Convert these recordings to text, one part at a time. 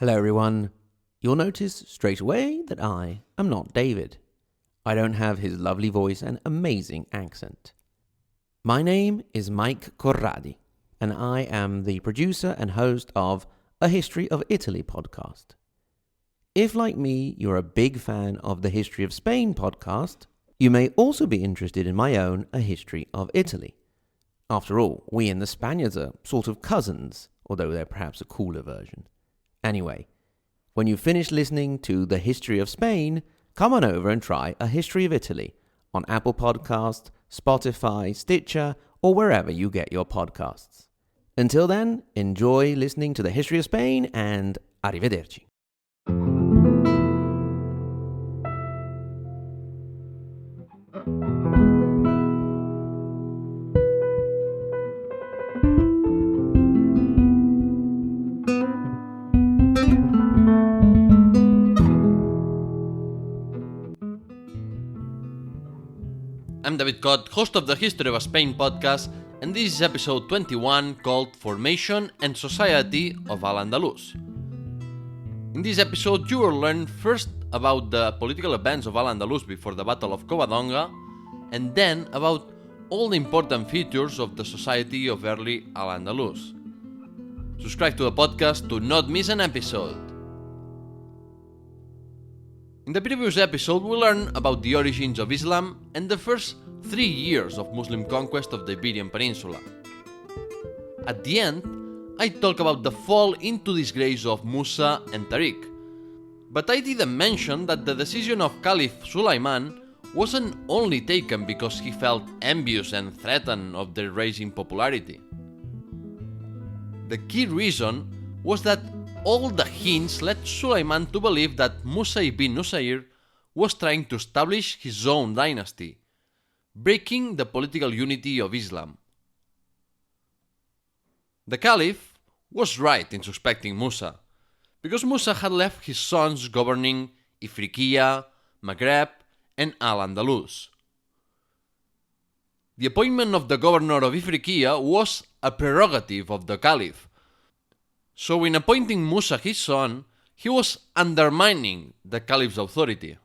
Hello everyone. You'll notice straight away that I am not David. I don't have his lovely voice and amazing accent. My name is Mike Corradi, and I am the producer and host of A History of Italy podcast. If, like me, you're a big fan of the History of Spain podcast, you may also be interested in my own A History of Italy. After all, we and the Spaniards are sort of cousins, although they're perhaps a cooler version. Anyway, when you finish listening to The History of Spain, come on over and try A History of Italy on Apple Podcasts, Spotify, Stitcher, or wherever you get your podcasts. Until then, enjoy listening to The History of Spain and arrivederci. I'm David Cott, host of the History of Spain podcast, and this is episode 21 called Formation and Society of Al-Andalus. In this episode, you will learn first about the political events of Al-Andalus before the Battle of Covadonga, and then about all the important features of the society of early Al-Andalus. Subscribe to the podcast to not miss an episode. In the previous episode, we learned about the origins of Islam and the first 3 years of Muslim conquest of the Iberian Peninsula. At the end, I talk about the fall into disgrace of Musa and Tariq, but I didn't mention that the decision of Caliph Sulaiman wasn't only taken because he felt envious and threatened of their rising popularity. The key reason was that all the hints led Sulaiman to believe that Musa ibn Nusayr was trying to establish his own dynasty, breaking the political unity of Islam. The Caliph was right in suspecting Musa, because Musa had left his sons governing Ifriqiya, Maghreb, and Al-Andalus. The appointment of the governor of Ifriqiya was a prerogative of the Caliph, so in appointing Musa his son, he was undermining the Caliph's authority.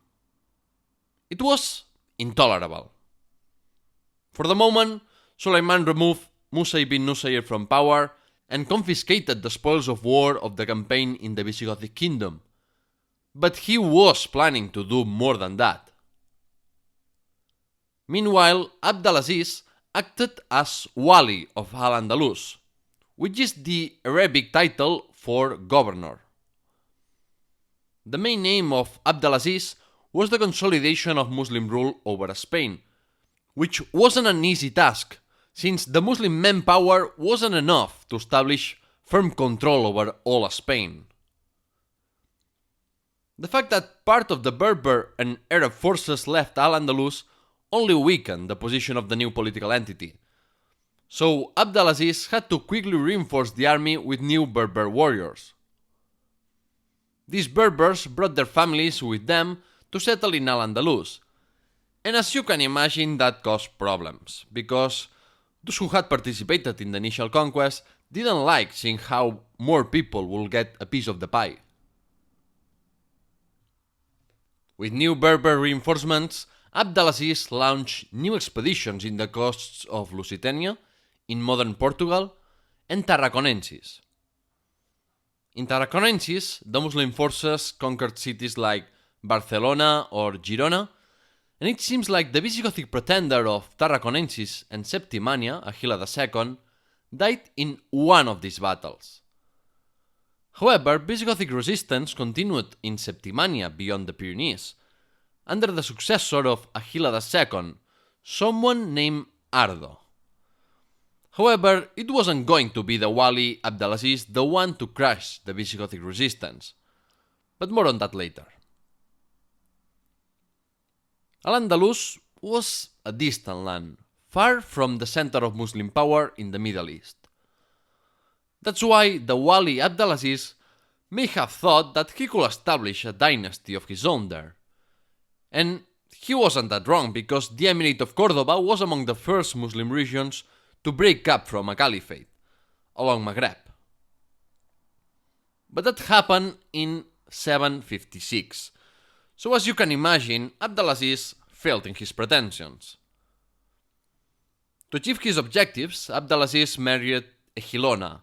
It was intolerable. For the moment, Sulaiman removed Musa ibn Nusayr from power and confiscated the spoils of war of the campaign in the Visigothic kingdom. But he was planning to do more than that. Meanwhile, Abdelaziz acted as Wali of Al-Andalus, which is the Arabic title for governor. The main aim of Abdelaziz was the consolidation of Muslim rule over Spain, which wasn't an easy task, since the Muslim manpower wasn't enough to establish firm control over all of Spain. The fact that part of the Berber and Arab forces left Al-Andalus only weakened the position of the new political entity, so Abdelaziz had to quickly reinforce the army with new Berber warriors. These Berbers brought their families with them to settle in Al-Andalus, and as you can imagine, that caused problems, because those who had participated in the initial conquest didn't like seeing how more people would get a piece of the pie. With new Berber reinforcements, Abdelaziz launched new expeditions in the coasts of Lusitania, in modern Portugal, and Tarraconensis. In Tarraconensis, the Muslim forces conquered cities like Barcelona or Girona, and it seems like the Visigothic pretender of Tarraconensis and Septimania, Agila II, died in one of these battles. However, Visigothic resistance continued in Septimania beyond the Pyrenees, under the successor of Agila II, someone named Ardo. However, it wasn't going to be the Wali Abdelaziz the one to crush the Visigothic resistance, but more on that later. Al-Andalus was a distant land, far from the center of Muslim power in the Middle East. That's why the Wali Abdelaziz may have thought that he could establish a dynasty of his own there. And he wasn't that wrong, because the Emirate of Cordoba was among the first Muslim regions to break up from a caliphate, along Maghreb. but that happened in 756. So as you can imagine, Abdelaziz failed in his pretensions. To achieve his objectives, Abdelaziz married Egilona,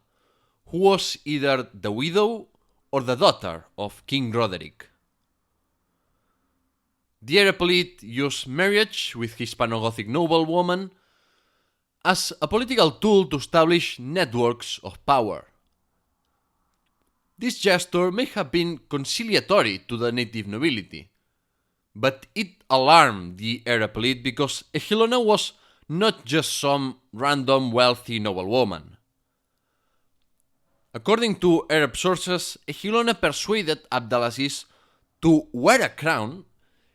who was either the widow or the daughter of King Roderick. The Erepolite used marriage with Hispano-Gothic noblewomen as a political tool to establish networks of power. This gesture may have been conciliatory to the native nobility, but it alarmed the Erepolite because Egilona was not just some random wealthy noblewoman. According to Arab sources, Egilona persuaded Abdelaziz to wear a crown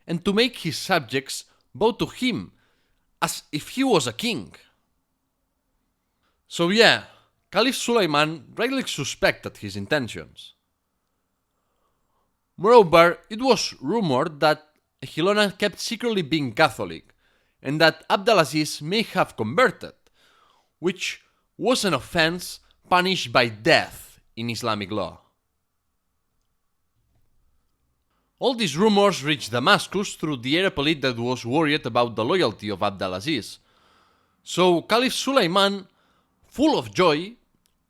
and to make his subjects bow to him as if he was a king. So yeah, Caliph Suleiman rightly suspected his intentions. Moreover, it was rumored that Egilona kept secretly being Catholic and that Abdelaziz may have converted, which was an offense punished by death in Islamic law. All these rumors reached Damascus through the Erepolite that was worried about the loyalty of Abdelaziz. So Caliph Suleiman, full of joy,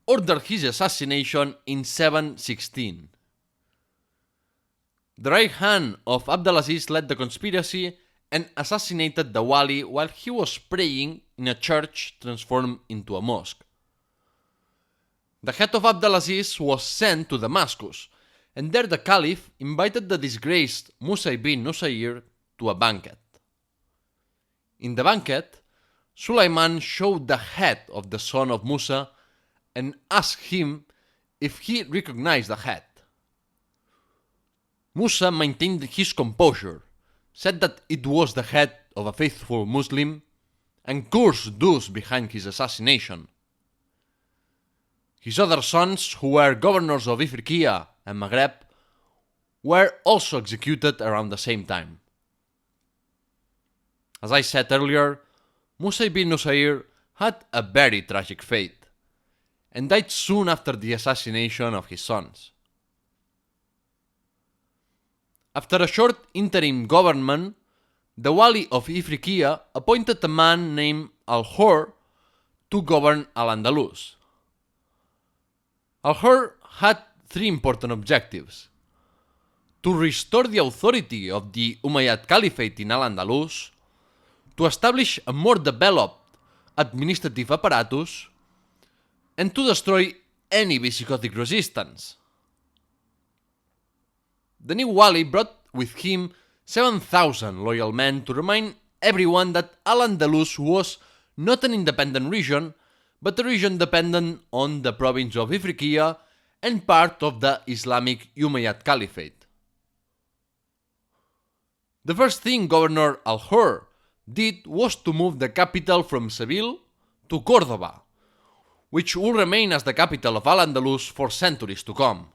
ordered his assassination in 716. The right hand of Abdelaziz led the conspiracy and assassinated the Wali while he was praying in a church transformed into a mosque. The head of Abdelaziz was sent to Damascus, and there the Caliph invited the disgraced Musa ibn Nusayr to a banquet. In the banquet, Suleiman showed the head of the son of Musa and asked him if he recognized the head. Musa maintained his composure, said that it was the head of a faithful Muslim, and cursed those behind his assassination. His other sons, who were governors of Ifriqiya and Maghreb, were also executed around the same time. As I said earlier, Musa ibn Nusayr had a very tragic fate, and died soon after the assassination of his sons. After a short interim government, the Wali of Ifriqiya appointed a man named Al-Hur to govern Al-Andalus. Al-Hur had three important objectives: to restore the authority of the Umayyad Caliphate in Al-Andalus, to establish a more developed administrative apparatus, and to destroy any Visigothic resistance. The new Wali brought with him 7,000 loyal men to remind everyone that Al-Andalus was not an independent region, but a region dependent on the province of Ifriqiya and part of the Islamic Umayyad Caliphate. The first thing Governor Al-Hur did was to move the capital from Seville to Córdoba, which will remain as the capital of Al-Andalus for centuries to come.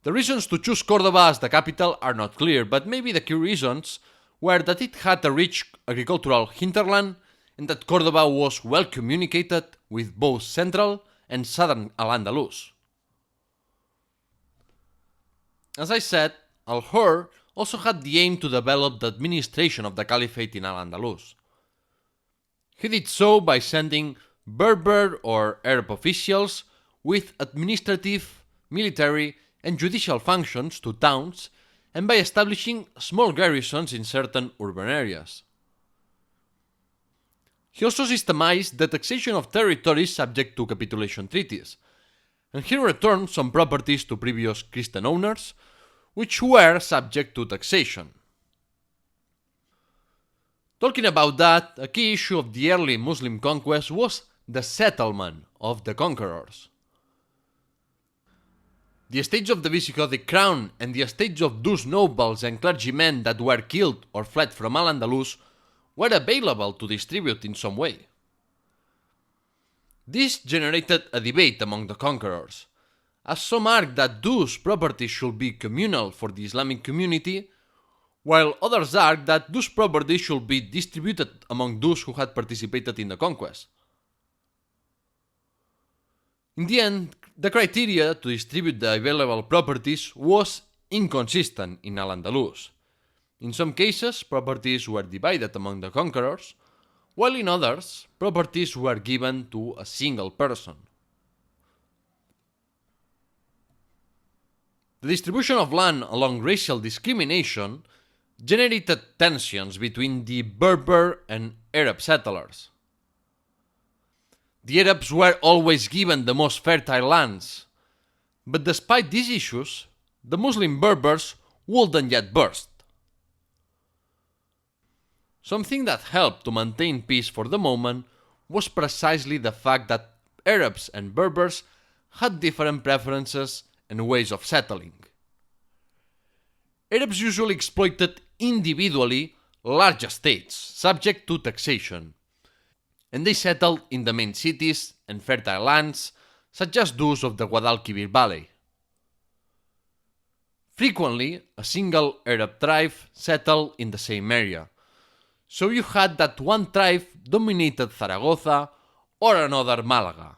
The reasons to choose Córdoba as the capital are not clear, but maybe the key reasons were that it had a rich agricultural hinterland and that Córdoba was well communicated with both central and southern Al-Andalus. As I said, Al-Hur also had the aim to develop the administration of the Caliphate in Al-Andalus. He did so by sending Berber or Arab officials with administrative, military, and judicial functions to towns, and by establishing small garrisons in certain urban areas. He also systemized the taxation of territories subject to capitulation treaties, and he returned some properties to previous Christian owners, which were subject to taxation. Talking about that, a key issue of the early Muslim conquest was the settlement of the conquerors. The estates of the Visigothic crown and the estates of those nobles and clergymen that were killed or fled from Al-Andalus were available to distribute in some way. This generated a debate among the conquerors, as some argued that those properties should be communal for the Islamic community, while others argued that those properties should be distributed among those who had participated in the conquest. In the end, the criteria to distribute the available properties was inconsistent in Al-Andalus. In some cases, properties were divided among the conquerors, while in others, properties were given to a single person. The distribution of land along racial discrimination generated tensions between the Berber and Arab settlers. The Arabs were always given the most fertile lands, but despite these issues, the Muslim Berbers wouldn't yet burst. Something that helped to maintain peace for the moment was precisely the fact that Arabs and Berbers had different preferences and ways of settling. Arabs usually exploited individually large estates subject to taxation, and they settled in the main cities and fertile lands such as those of the Guadalquivir Valley. Frequently, a single Arab tribe settled in the same area, so you had that one tribe dominated Zaragoza or another Malaga.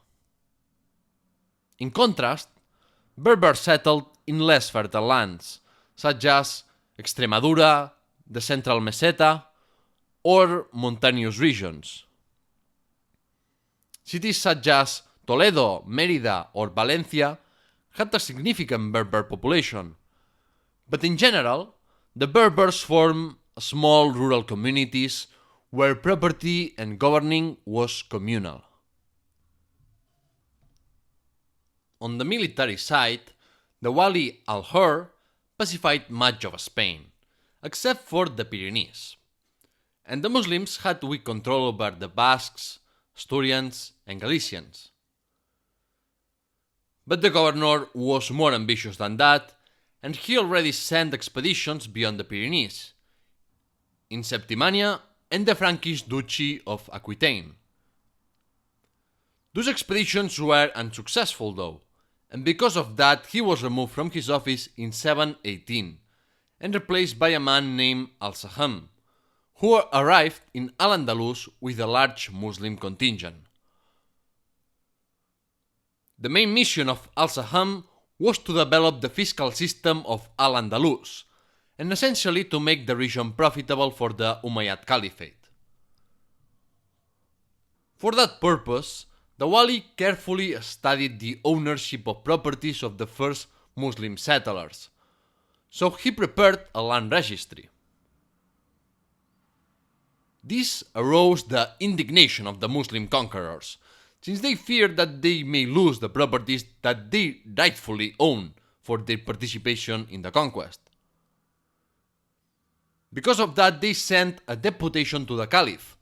In contrast, Berbers settled in less fertile lands, such as Extremadura, the Central Meseta, or mountainous regions. Cities such as Toledo, Mérida, or Valencia had a significant Berber population, but in general, the Berbers formed small rural communities where property and governing was communal. On the military side, the Wali al-Hur pacified much of Spain, except for the Pyrenees, and the Muslims had weak control over the Basques, Asturians, and Galicians. But the governor was more ambitious than that, and he already sent expeditions beyond the Pyrenees, in Septimania and the Frankish Duchy of Aquitaine. Those expeditions were unsuccessful though, and because of that he was removed from his office in 718 and replaced by a man named Al-Saham, who arrived in Al-Andalus with a large Muslim contingent. The main mission of Al-Saham was to develop the fiscal system of Al-Andalus, and essentially to make the region profitable for the Umayyad Caliphate. For that purpose, the Wali carefully studied the ownership of properties of the first Muslim settlers, so he prepared a land registry. This aroused the indignation of the Muslim conquerors, since they feared that they may lose the properties that they rightfully own for their participation in the conquest. Because of that, they sent a deputation to the Caliph,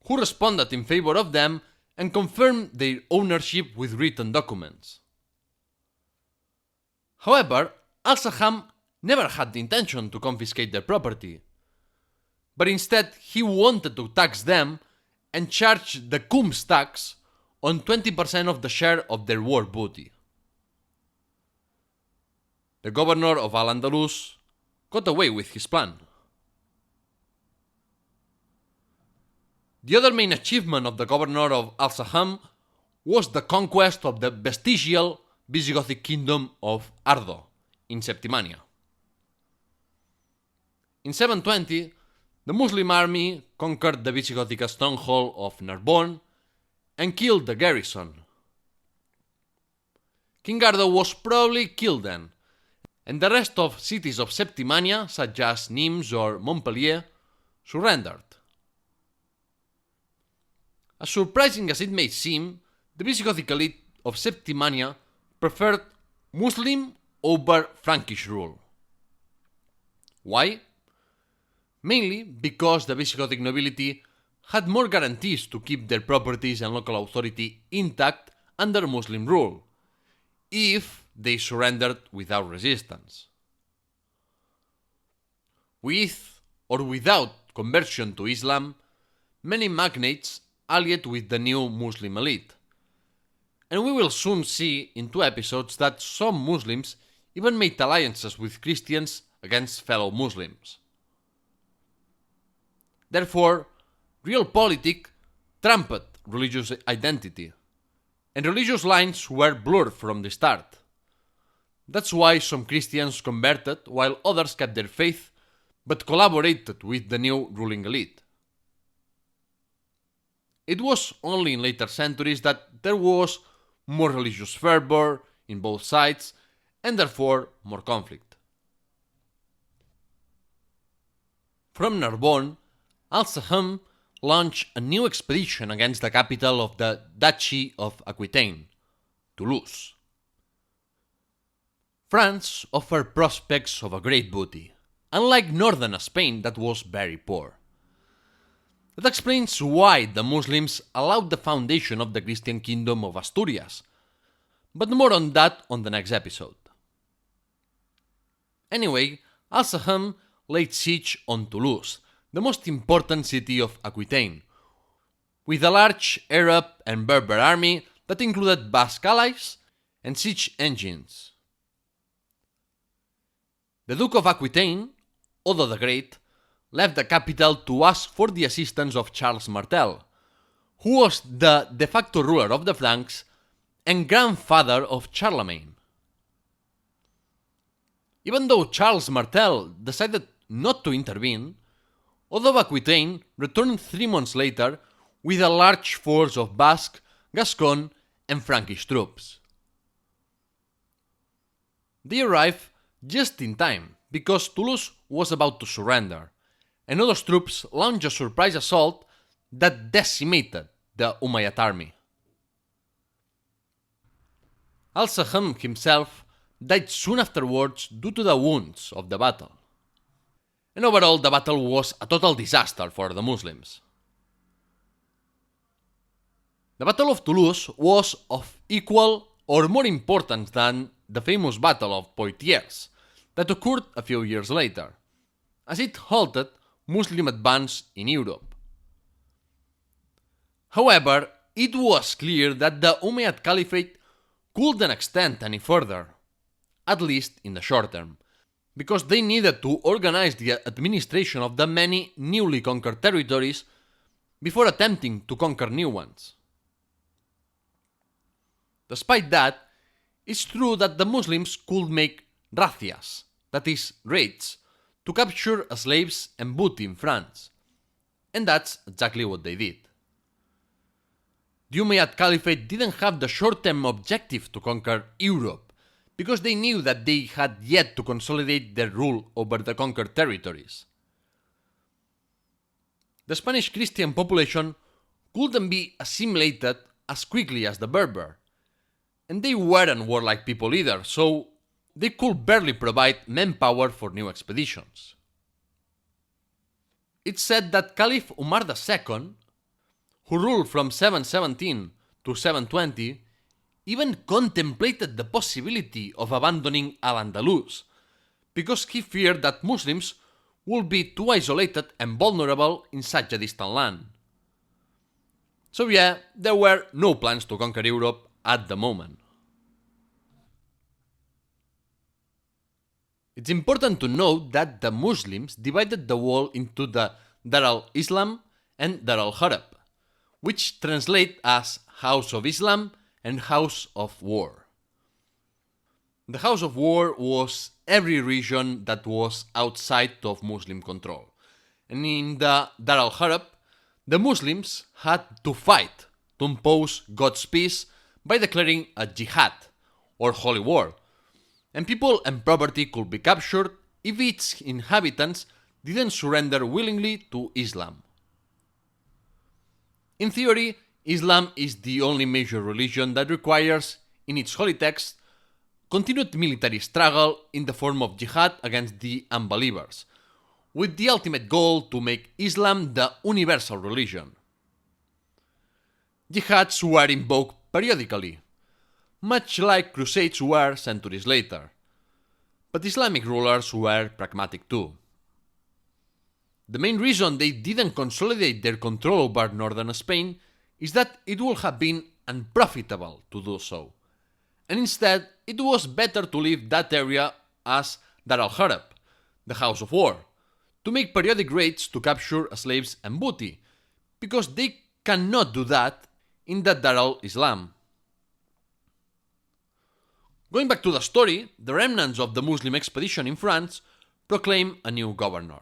who responded in favor of them and confirmed their ownership with written documents. However, Al-Saham never had the intention to confiscate their property, but instead he wanted to tax them and charge the Khums tax on 20% of the share of their war booty. The governor of Al-Andalus got away with his plan. The other main achievement of the governor of Al-Saham was the conquest of the vestigial Visigothic kingdom of Ardo in Septimania. In 720, the Muslim army conquered the Visigothic stronghold of Narbonne and killed the garrison. King Ardo was probably killed then, and the rest of cities of Septimania, such as Nimes or Montpellier, surrendered. As surprising as it may seem, the Visigothic elite of Septimania preferred Muslim over Frankish rule. Why? Mainly because the Visigothic nobility had more guarantees to keep their properties and local authority intact under Muslim rule, if they surrendered without resistance. With or without conversion to Islam, many magnates allied with the new Muslim elite, and we will soon see in 2 episodes that some Muslims even made alliances with Christians against fellow Muslims. Therefore, realpolitik trumped religious identity, and religious lines were blurred from the start. That's why some Christians converted while others kept their faith but collaborated with the new ruling elite. It was only in later centuries that there was more religious fervor in both sides and therefore more conflict. From Narbonne, Al-Saham launched a new expedition against the capital of the Duchy of Aquitaine, Toulouse. France offered prospects of a great booty, unlike northern Spain that was very poor. That explains why the Muslims allowed the foundation of the Christian kingdom of Asturias, but more on that on the next episode. Anyway, Al-Saham laid siege on Toulouse, the most important city of Aquitaine, with a large Arab and Berber army that included Basque allies and siege engines. The Duke of Aquitaine, Odo the Great, left the capital to ask for the assistance of Charles Martel, who was the de facto ruler of the Franks and grandfather of Charlemagne. Even though Charles Martel decided not to intervene, Odo of Aquitaine returned 3 months later with a large force of Basque, Gascon, and Frankish troops. They arrived just in time because Toulouse was about to surrender, and Odo's troops launched a surprise assault that decimated the Umayyad army. Al-Saham himself died soon afterwards due to the wounds of the battle. And overall, the battle was a total disaster for the Muslims. The Battle of Toulouse was of equal or more importance than the famous Battle of Poitiers that occurred a few years later, as it halted Muslim advance in Europe. However, it was clear that the Umayyad Caliphate couldn't extend any further, at least in the short term, because they needed to organize the administration of the many newly conquered territories before attempting to conquer new ones. Despite that, it's true that the Muslims could make razzias, that is, raids, to capture slaves and booty in France, and that's exactly what they did. The Umayyad Caliphate didn't have the short-term objective to conquer Europe, because they knew that they had yet to consolidate their rule over the conquered territories. The Spanish Christian population couldn't be assimilated as quickly as the Berber, and they weren't warlike people either, so they could barely provide manpower for new expeditions. It's said that Caliph Umar II, who ruled from 717 to 720, even contemplated the possibility of abandoning Al-Andalus, because he feared that Muslims would be too isolated and vulnerable in such a distant land. So yeah, there were no plans to conquer Europe at the moment. It's important to note that the Muslims divided the world into the Dar al-Islam and Dar al-Harb, which translate as House of Islam and House of War. The House of War was every region that was outside of Muslim control, and in the Dar al-Harb, the Muslims had to fight to impose God's peace by declaring a jihad, or holy war, and people and property could be captured if its inhabitants didn't surrender willingly to Islam. In theory, Islam is the only major religion that requires, in its holy text, continued military struggle in the form of jihad against the unbelievers, with the ultimate goal to make Islam the universal religion. Jihads were invoked periodically, much like crusades were centuries later, but Islamic rulers were pragmatic too. The main reason they didn't consolidate their control over northern Spain is that it would have been unprofitable to do so, and instead it was better to leave that area as Dar al-Harb, the House of War, to make periodic raids to capture slaves and booty, because they cannot do that in the Dar al-Islam. Going back to the story, the remnants of the Muslim expedition in France proclaimed a new governor.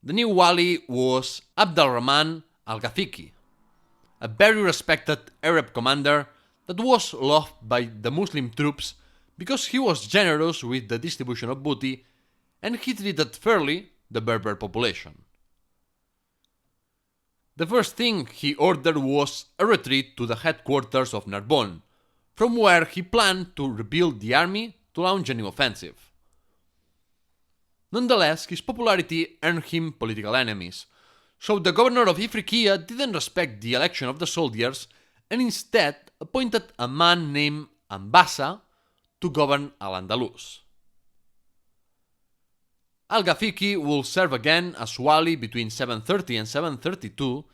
The new wali was Abd al-Rahman al-Ghafiqi, a very respected Arab commander that was loved by the Muslim troops because he was generous with the distribution of booty and he treated fairly the Berber population. The first thing he ordered was a retreat to the headquarters of Narbonne, from where he planned to rebuild the army to launch a new offensive. Nonetheless, his popularity earned him political enemies, so the governor of Ifriqiya didn't respect the election of the soldiers and instead appointed a man named Ambassa to govern Al-Andalus. Al-Ghafiqi will serve again as wali between 730 and 732,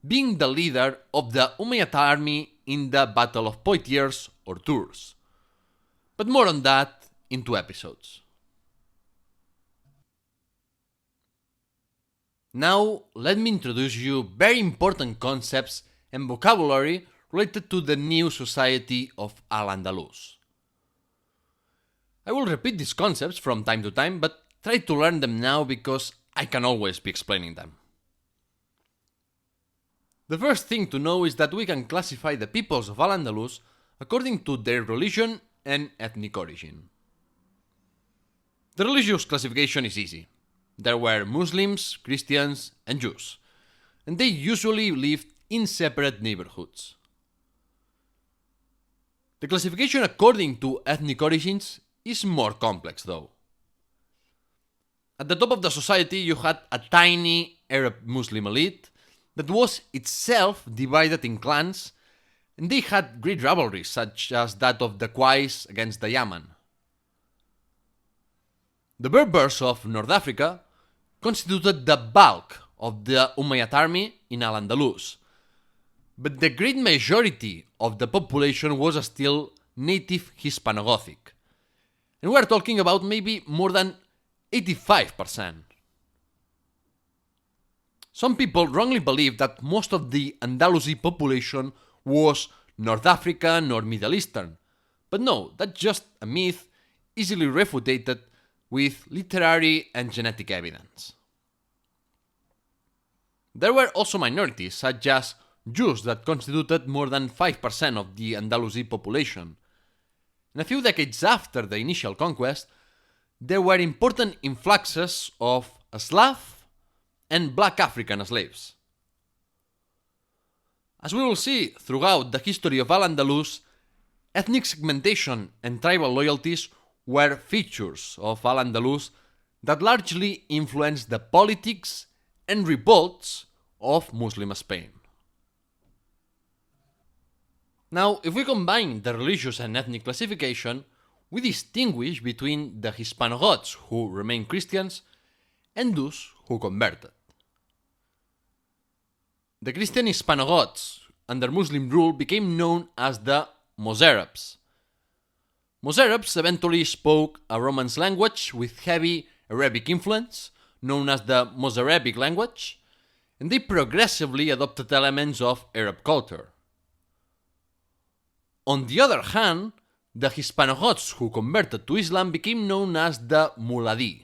being the leader of the Umayyad army in the Battle of Poitiers or Tours. But more on that in 2 episodes. Now, let me introduce you very important concepts and vocabulary related to the new society of Al-Andalus. I will repeat these concepts from time to time, but try to learn them now because I can always be explaining them. The first thing to know is that we can classify the peoples of Al-Andalus according to their religion and ethnic origin. The religious classification is easy. There were Muslims, Christians, and Jews, and they usually lived in separate neighborhoods. The classification according to ethnic origins is more complex though. At the top of the society you had a tiny Arab Muslim elite that was itself divided in clans, and they had great rivalries such as that of the Qais against the Yaman. The Berbers of North Africa constituted the bulk of the Umayyad army in Al-Andalus, but the great majority of the population was still native Hispano-Gothic, and we're talking about maybe more than 85%. Some people wrongly believe that most of the Andalusi population was North African or Middle Eastern, but no, that's just a myth easily refuted with literary and genetic evidence. There were also minorities such as Jews that constituted more than 5% of the Andalusi population. And a few decades after the initial conquest, there were important influxes of Slav and black African slaves. As we will see throughout the history of Al-Andalus, ethnic segmentation and tribal loyalties were features of Al-Andalus that largely influenced the politics and revolts of Muslim Spain. Now, if we combine the religious and ethnic classification, we distinguish between the Hispano-Goths who remained Christians and those who converted. The Christian Hispano-Goths under Muslim rule became known as the Mozarabs. Mozarabs eventually spoke a Romance language with heavy Arabic influence, known as the Mozarabic language, and they progressively adopted elements of Arab culture. On the other hand, the Hispano-Goths who converted to Islam became known as the Muladi.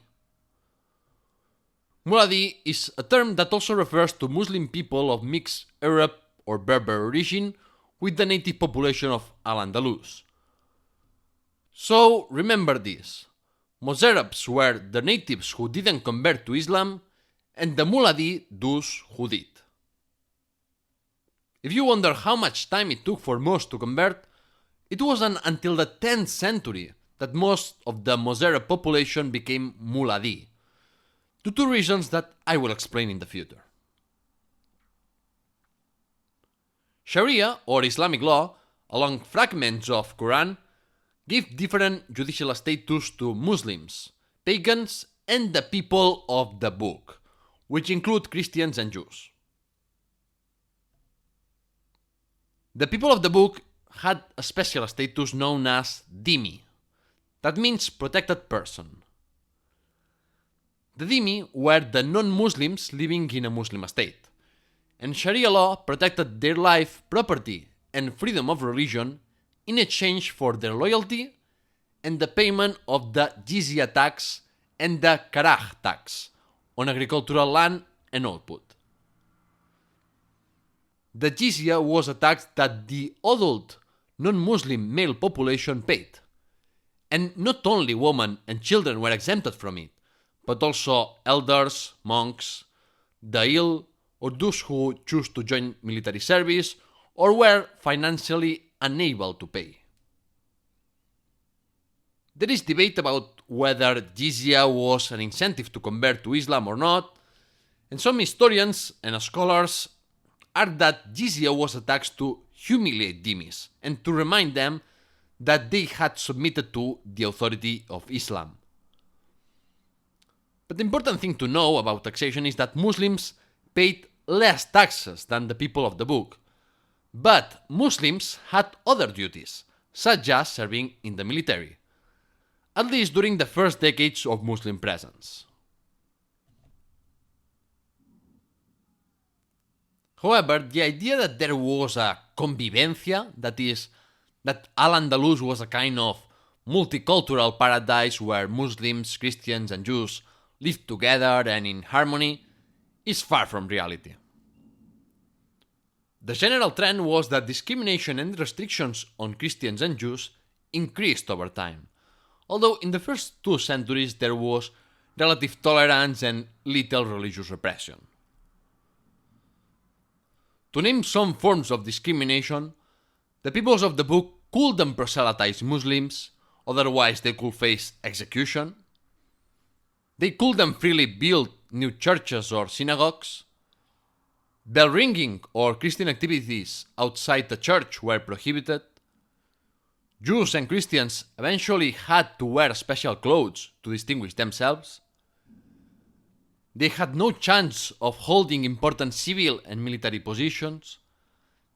Muladi is a term that also refers to Muslim people of mixed Arab or Berber origin with the native population of Al-Andalus. So remember this: Mozarabs were the natives who didn't convert to Islam, and the Muladi those who did. If you wonder how much time it took for most to convert, it wasn't until the 10th century that most of the Mozarab population became Muladi, to 2 reasons that I will explain in the future. Sharia, or Islamic law, along fragments of Quran, give different judicial status to Muslims, pagans, and the people of the book, which include Christians and Jews. The people of the book had a special status known as dhimmi, that means protected person. The dhimmi were the non-Muslims living in a Muslim state, and Sharia law protected their life, property, and freedom of religion in exchange for their loyalty and the payment of the jizya tax and the karaj tax on agricultural land and output. The jizya was a tax that the adult non-Muslim male population paid, and not only women and children were exempted from it, but also elders, monks, the ill, or those who choose to join military service or were financially unable to pay. There is debate about whether jizya was an incentive to convert to Islam or not, and some historians and scholars argue that jizya was a tax to humiliate dhimmis and to remind them that they had submitted to the authority of Islam. But the important thing to know about taxation is that Muslims paid less taxes than the people of the book, but Muslims had other duties, such as serving in the military, at least during the first decades of Muslim presence. However, the idea that there was a convivencia, that is, that Al-Andalus was a kind of multicultural paradise where Muslims, Christians, and Jews lived together and in harmony, is far from reality. The general trend was that discrimination and restrictions on Christians and Jews increased over time, although in the first 2 centuries there was relative tolerance and little religious repression. To name some forms of discrimination, the peoples of the book couldn't proselytize Muslims, otherwise they could face execution. They couldn't freely build new churches or synagogues. Bell ringing or Christian activities outside the church were prohibited. Jews and Christians eventually had to wear special clothes to distinguish themselves. They had no chance of holding important civil and military positions.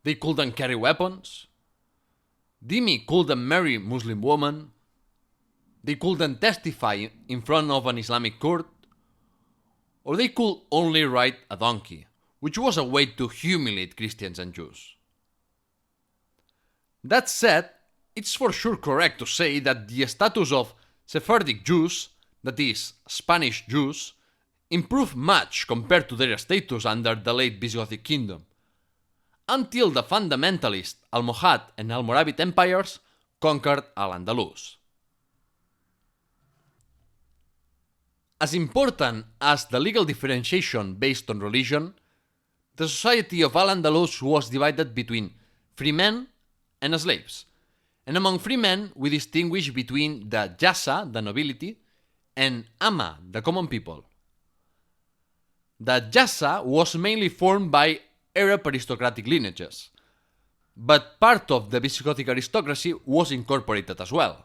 They couldn't carry weapons. Dhimmi couldn't marry Muslim women. They couldn't testify in front of an Islamic court. Or they could only ride a donkey, which was a way to humiliate Christians and Jews. That said, it's for sure correct to say that the status of Sephardic Jews, that is, Spanish Jews, improved much compared to their status under the late Visigothic kingdom, until the fundamentalist Almohad and Almoravid empires conquered Al-Andalus. As important as the legal differentiation based on religion, the society of Al-Andalus was divided between free men and slaves, and among free men we distinguish between the Jassa, the nobility, and Amma, the common people. The Jassa was mainly formed by Arab aristocratic lineages, but part of the Visigothic aristocracy was incorporated as well.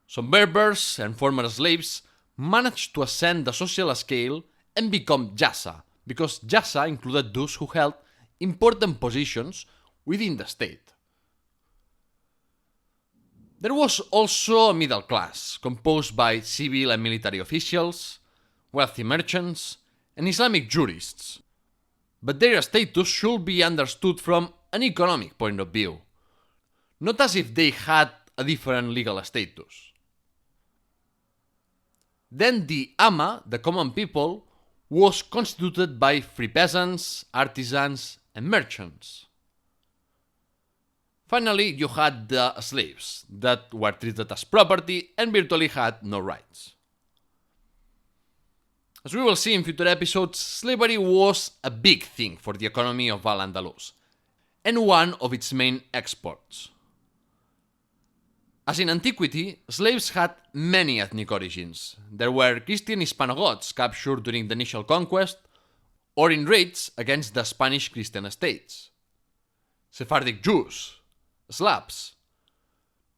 Some Berbers and former slaves managed to ascend the social scale and become Jassa, because Jassa included those who held important positions within the state. There was also a middle class, composed by civil and military officials, wealthy merchants, and Islamic jurists, but their status should be understood from an economic point of view, not as if they had a different legal status. Then the Amma, the common people, was constituted by free peasants, artisans, and merchants. Finally, you had the slaves, that were treated as property and virtually had no rights. As we will see in future episodes, slavery was a big thing for the economy of Al-Andalus, and one of its main exports. As in antiquity, slaves had many ethnic origins. There were Christian Hispanogoths captured during the initial conquest, or in raids against the Spanish Christian states, Sephardic Jews, Slavs,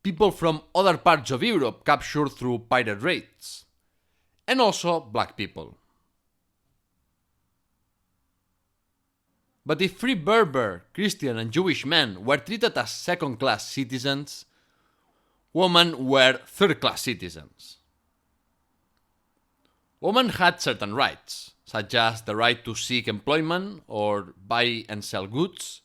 people from other parts of Europe captured through pirate raids, and also black people. But if free Berber, Christian, and Jewish men were treated as second-class citizens, women were third-class citizens. Women had certain rights, such as the right to seek employment or buy and sell goods.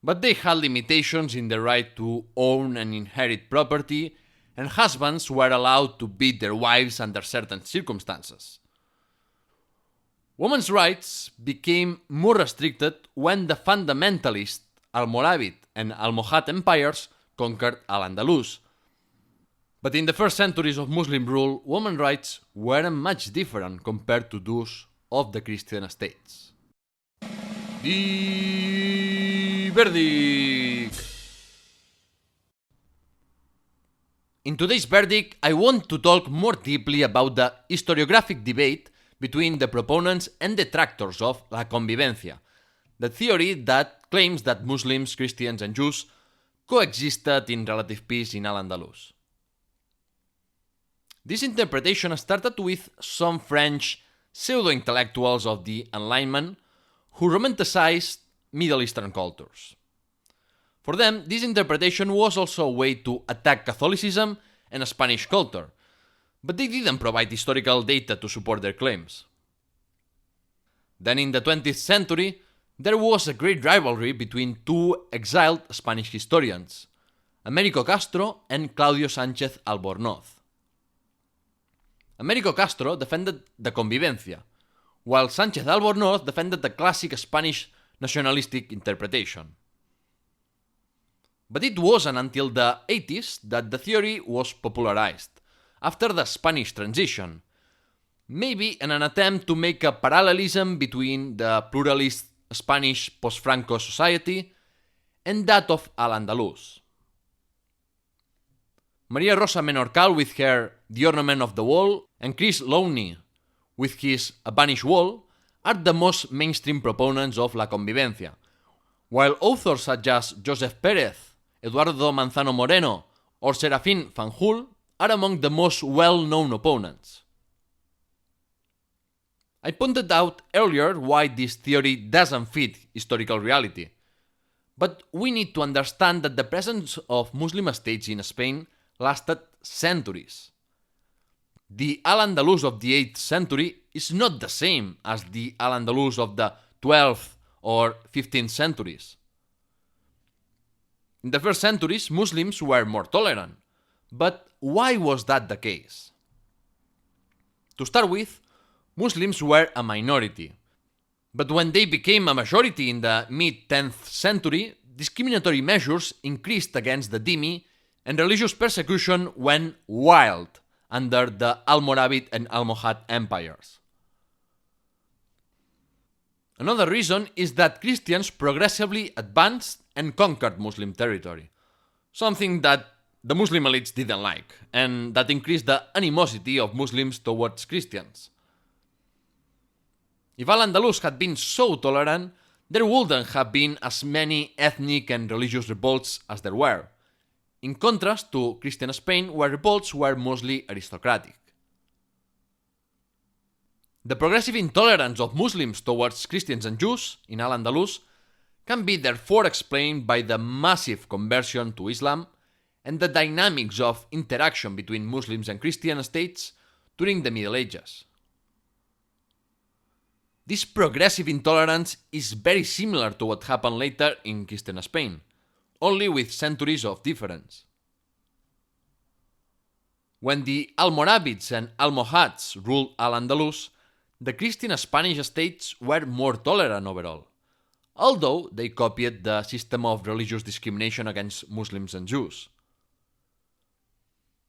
But they had limitations in the right to own and inherit property, and husbands were allowed to beat their wives under certain circumstances. Women's rights became more restricted when the fundamentalist Almoravid and Almohad empires conquered Al-Andalus. But in the first centuries of Muslim rule, women's rights weren't much different compared to those of the Christian states. The verdict. In today's verdict, I want to talk more deeply about the historiographic debate between the proponents and detractors of La Convivencia, the theory that claims that Muslims, Christians, and Jews coexisted in relative peace in Al-Andalus. This interpretation started with some French pseudo-intellectuals of the Enlightenment who romanticized Middle Eastern cultures. For them, this interpretation was also a way to attack Catholicism and Spanish culture, but they didn't provide historical data to support their claims. Then in the 20th century, there was a great rivalry between two exiled Spanish historians, Américo Castro and Claudio Sánchez Albornoz. Américo Castro defended the Convivencia, while Sánchez Albornoz defended the classic Spanish nationalistic interpretation. But it wasn't until the 80s that the theory was popularized, after the Spanish transition, maybe in an attempt to make a parallelism between the pluralist Spanish post-Franco society and that of Al-Andalus. Maria Rosa Menorcal with her The Ornament of the Wall and Chris Lowney with his A Banished Wall are the most mainstream proponents of La Convivencia, while authors such as Joseph Pérez, Eduardo Manzano Moreno, or Serafín Fanjul are among the most well-known opponents. I pointed out earlier why this theory doesn't fit historical reality, but we need to understand that the presence of Muslim states in Spain lasted centuries. The Al-Andalus of the 8th century is not the same as the Al-Andalus of the 12th or 15th centuries. In the first centuries, Muslims were more tolerant. But why was that the case? To start with, Muslims were a minority. But when they became a majority in the mid-10th century, discriminatory measures increased against the dhimmi and religious persecution went wild under the Almoravid and Almohad empires. Another reason is that Christians progressively advanced and conquered Muslim territory, something that the Muslim elites didn't like, and that increased the animosity of Muslims towards Christians. If Al-Andalus had been so tolerant, there wouldn't have been as many ethnic and religious revolts as there were, in contrast to Christian Spain, where revolts were mostly aristocratic. The progressive intolerance of Muslims towards Christians and Jews in Al-Andalus can be therefore explained by the massive conversion to Islam and the dynamics of interaction between Muslims and Christian states during the Middle Ages. This progressive intolerance is very similar to what happened later in Christian Spain, only with centuries of difference. When the Almoravids and Almohads ruled Al-Andalus, the Christian Spanish states were more tolerant overall, although they copied the system of religious discrimination against Muslims and Jews.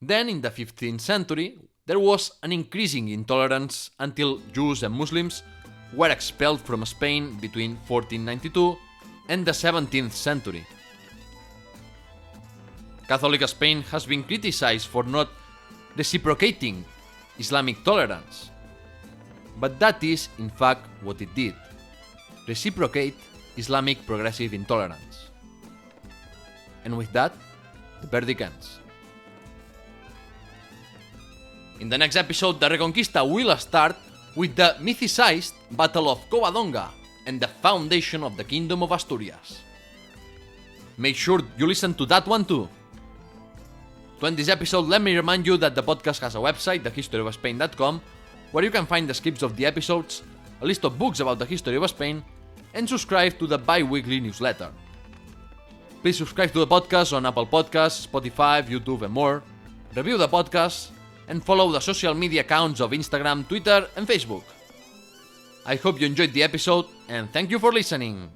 Then, in the 15th century, there was an increasing intolerance until Jews and Muslims were expelled from Spain between 1492 and the 17th century. Catholic Spain has been criticized for not reciprocating Islamic tolerance, but that is, in fact, what it did: reciprocate Islamic progressive intolerance. And with that, the verdict ends. In the next episode, the Reconquista will start with the mythicized Battle of Covadonga and the foundation of the Kingdom of Asturias. Make sure you listen to that one too. To end this episode, let me remind you that the podcast has a website, thehistoryofspain.com, where you can find the scripts of the episodes, a list of books about the history of Spain, and subscribe to the bi-weekly newsletter. Please subscribe to the podcast on Apple Podcasts, Spotify, YouTube, and more. Review the podcast and follow the social media accounts of Instagram, Twitter, and Facebook. I hope you enjoyed the episode, and thank you for listening.